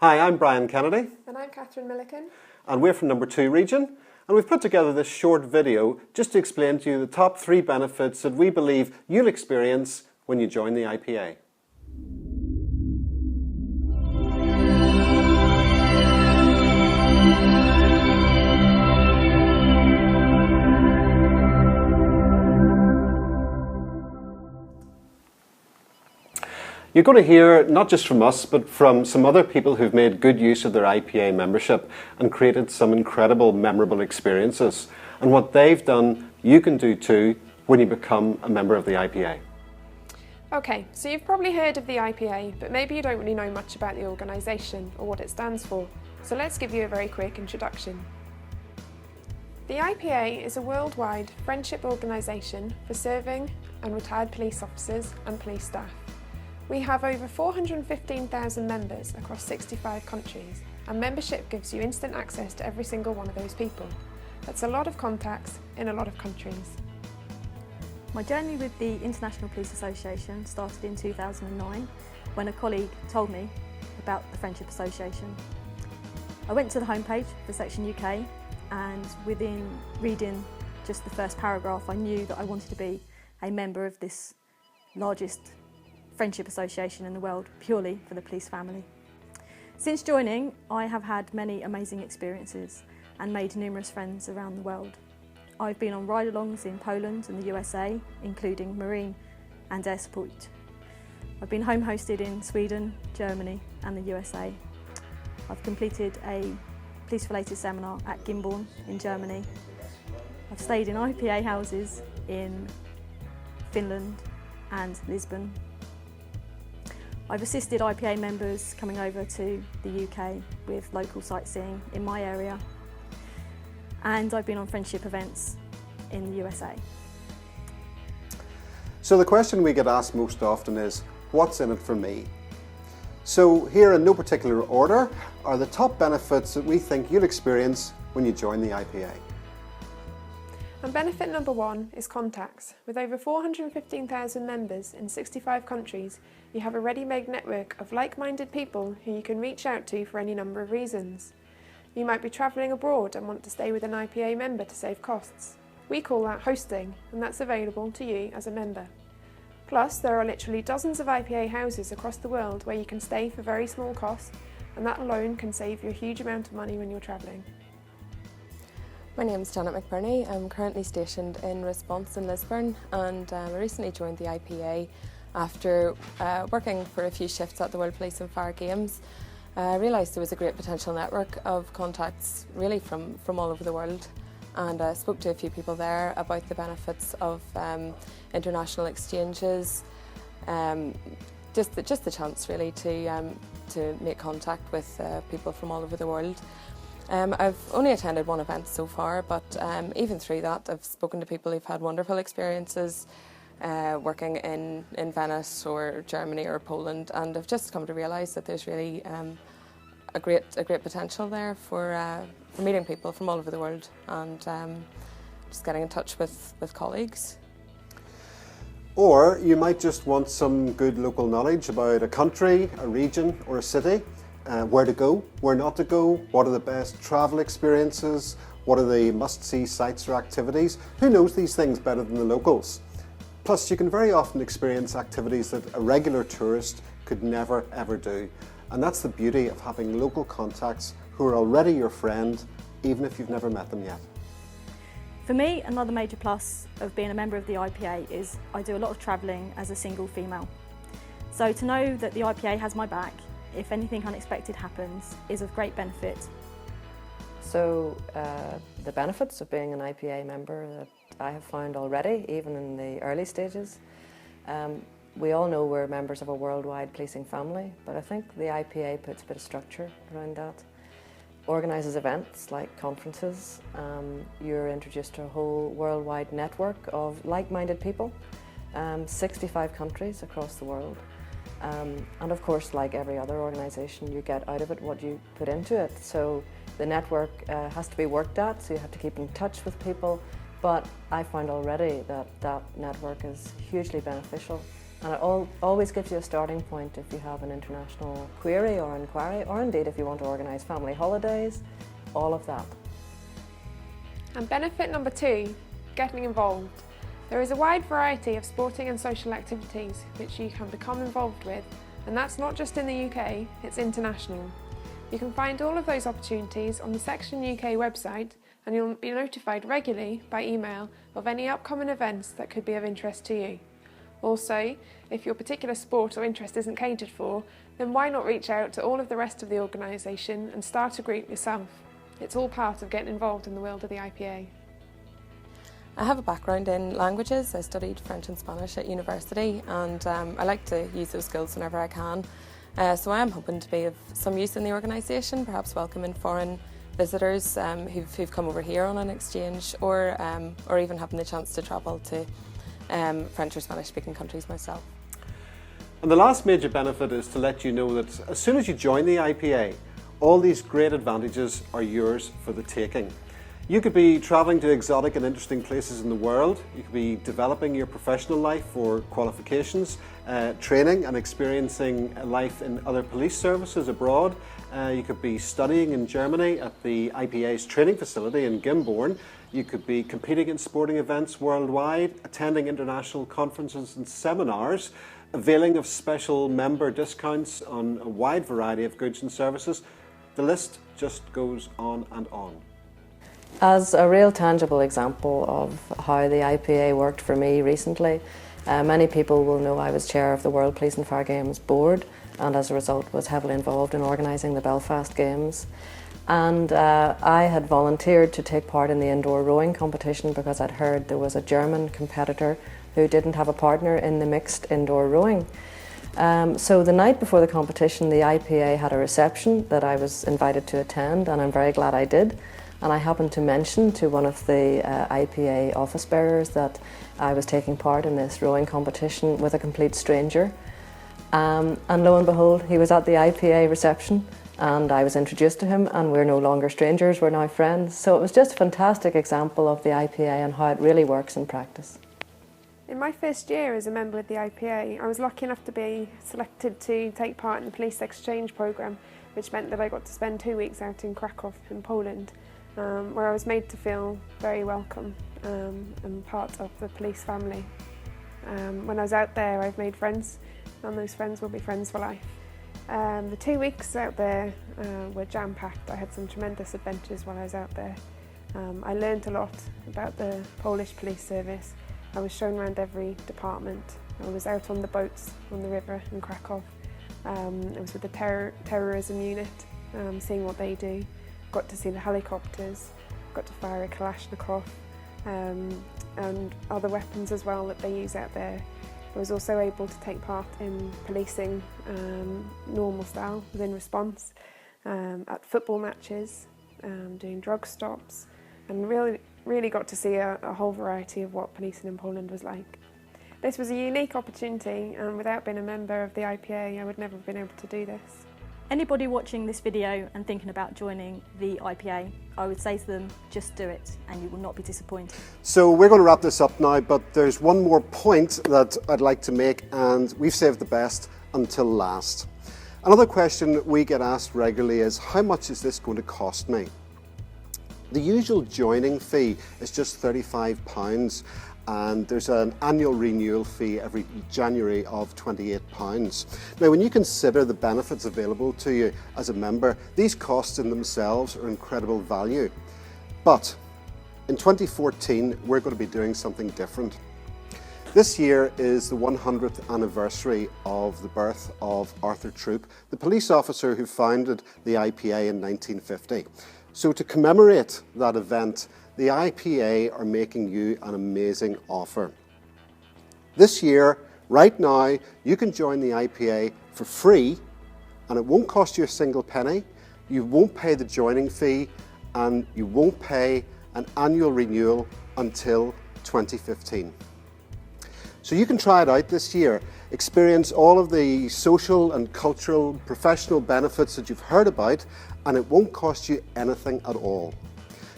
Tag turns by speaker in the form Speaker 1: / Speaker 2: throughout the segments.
Speaker 1: Hi, I'm Brian Kennedy.
Speaker 2: And I'm Catherine Milliken.
Speaker 1: And we're from Number 2 region. And we've put together this short video just to explain to you the top 3 benefits that we believe you'll experience when you join the IPA. You're going to hear not just from us, but from some other people who've made good use of their IPA membership and created some incredible, memorable experiences. And what they've done, you can do too when you become a member of the IPA.
Speaker 2: Okay, so you've probably heard of the IPA, but maybe you don't really know much about the organisation or what it stands for. So let's give you a very quick introduction. The IPA is a worldwide friendship organisation for serving and retired police officers and police staff. We have over 415,000 members across 65 countries, and membership gives you instant access to every single one of those people. That's a lot of contacts in a lot of countries.
Speaker 3: My journey with the International Police Association started in 2009 when a colleague told me about the Friendship Association. I went to the homepage for Section UK, and within reading just the first paragraph I knew that I wanted to be a member of this largest friendship association in the world, purely for the police family. Since joining, I have had many amazing experiences and made numerous friends around the world. I've been on ride-alongs in Poland and the USA, including Marine and Air Support. I've been home hosted in Sweden, Germany and the USA. I've completed a police-related seminar at Gimborn in Germany. I've stayed in IPA houses in Finland and Lisbon. I've assisted IPA members coming over to the UK with local sightseeing in my area, and I've been on friendship events in the USA.
Speaker 1: So the question we get asked most often is, what's in it for me? So here in no particular order are the top benefits that we think you'll experience when you join the IPA.
Speaker 2: And benefit number 1 is contacts. With over 415,000 members in 65 countries, you have a ready-made network of like-minded people who you can reach out to for any number of reasons. You might be travelling abroad and want to stay with an IPA member to save costs. We call that hosting, and that's available to you as a member. Plus, there are literally dozens of IPA houses across the world where you can stay for very small cost, and that alone can save you a huge amount of money when you're travelling.
Speaker 4: My name is Janet McBurney. I'm currently stationed in Response in Lisburn, and I recently joined the IPA after working for a few shifts at the World Police and Fire Games. I realised there was a great potential network of contacts really from all over the world, and I spoke to a few people there about the benefits of international exchanges, just the chance really to make contact with people from all over the world. I've only attended one event so far, but even through that I've spoken to people who've had wonderful experiences working in Venice or Germany or Poland, and I've just come to realise that there's really a great potential there for meeting people from all over the world and just getting in touch with colleagues.
Speaker 1: Or you might just want some good local knowledge about a country, a region or a city. Where to go, where not to go, what are the best travel experiences, what are the must-see sites or activities. Who knows these things better than the locals? Plus, you can very often experience activities that a regular tourist could never ever do. And that's the beauty of having local contacts who are already your friend, even if you've never met them yet.
Speaker 3: For me, another major plus of being a member of the IPA is I do a lot of travelling as a single female. So to know that the IPA has my back if anything unexpected happens is of great benefit.
Speaker 5: So the benefits of being an IPA member that I have found already, even in the early stages, we all know we're members of a worldwide policing family, but I think the IPA puts a bit of structure around that. Organises events like conferences. You're introduced to a whole worldwide network of like-minded people, 65 countries across the world. And of course, like every other organisation, you get out of it what you put into it. So the network has to be worked at, so you have to keep in touch with people. But I found already that that network is hugely beneficial And it always gives you a starting point if you have an international query or inquiry, or indeed if you want to organise family holidays, all of that.
Speaker 2: And benefit number 2, getting involved. There is a wide variety of sporting and social activities which you can become involved with, and that's not just in the UK, it's international. You can find all of those opportunities on the Section UK website, and you'll be notified regularly by email of any upcoming events that could be of interest to you. Also, if your particular sport or interest isn't catered for, then why not reach out to all of the rest of the organisation and start a group yourself? It's all part of getting involved in the world of the IPA.
Speaker 4: I have a background in languages. I studied French and Spanish at university, and I like to use those skills whenever I can. So I am hoping to be of some use in the organisation, perhaps welcoming foreign visitors who've come over here on an exchange, or even having the chance to travel to French or Spanish speaking countries myself.
Speaker 1: And the last major benefit is to let you know that as soon as you join the IPA, all these great advantages are yours for the taking. You could be travelling to exotic and interesting places in the world. You could be developing your professional life or qualifications, training and experiencing life in other police services abroad. You could be studying in Germany at the IPA's training facility in Gimborne. You could be competing in sporting events worldwide, attending international conferences and seminars, availing of special member discounts on a wide variety of goods and services. The list just goes on and on.
Speaker 5: As a real tangible example of how the IPA worked for me recently, many people will know I was chair of the World Police and Fire Games Board, and as a result was heavily involved in organising the Belfast Games. And I had volunteered to take part in the indoor rowing competition because I'd heard there was a German competitor who didn't have a partner in the mixed indoor rowing. So the night before the competition, the IPA had a reception that I was invited to attend, and I'm very glad I did. And I happened to mention to one of the IPA office bearers that I was taking part in this rowing competition with a complete stranger. And lo and behold, he was at the IPA reception, and I was introduced to him, and we're no longer strangers, we're now friends. So it was just a fantastic example of the IPA and how it really works in practice.
Speaker 2: In my first year as a member of the IPA, I was lucky enough to be selected to take part in the police exchange programme, which meant that I got to spend 2 weeks out in Krakow in Poland, where I was made to feel very welcome and part of the police family. When I was out there, I've made friends, and those friends will be friends for life. The 2 weeks out there were jam-packed. I had some tremendous adventures while I was out there. I learned a lot about the Polish police service. I was shown around every department. I was out on the boats on the river in Krakow. I was with the terrorism unit, seeing what they do. Got to see the helicopters, got to fire a Kalashnikov, and other weapons as well that they use out there. I was also able to take part in policing normal style within response, at football matches, doing drug stops, and really got to see a whole variety of what policing in Poland was like. This was a unique opportunity, and without being a member of the IPA, I would never have been able to do this.
Speaker 3: Anybody watching this video and thinking about joining the IPA, I would say to them, just do it and you will not be disappointed.
Speaker 1: So we're going to wrap this up now, but there's one more point that I'd like to make, and we've saved the best until last. Another question we get asked regularly is, how much is this going to cost me? The usual joining fee is just £35, and there's an annual renewal fee every January of £28. Now, when you consider the benefits available to you as a member, these costs in themselves are incredible value. But in 2014, we're going to be doing something different. This year is the 100th anniversary of the birth of Arthur Troop, the police officer who founded the IPA in 1950. So to commemorate that event, the IPA are making you an amazing offer. This year, right now, you can join the IPA for free, and it won't cost you a single penny. You won't pay the joining fee, and you won't pay an annual renewal until 2015. So you can try it out this year, experience all of the social and cultural, professional benefits that you've heard about, and it won't cost you anything at all.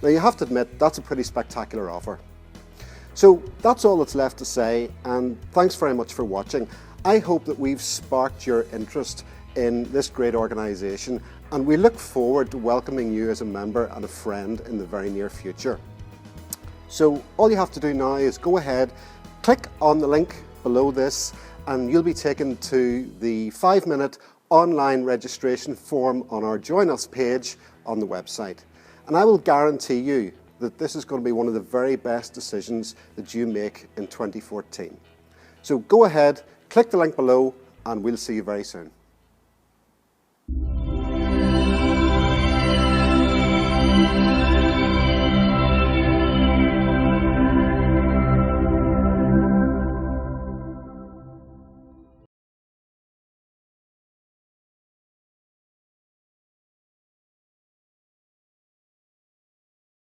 Speaker 1: Now, you have to admit, that's a pretty spectacular offer. So that's all that's left to say, and thanks very much for watching. I hope that we've sparked your interest in this great organisation, and we look forward to welcoming you as a member and a friend in the very near future. So all you have to do now is go ahead, click on the link below this, and you'll be taken to the 5-minute online registration form on our Join Us page on the website. And I will guarantee you that this is going to be one of the very best decisions that you make in 2014. So go ahead, click the link below, and we'll see you very soon.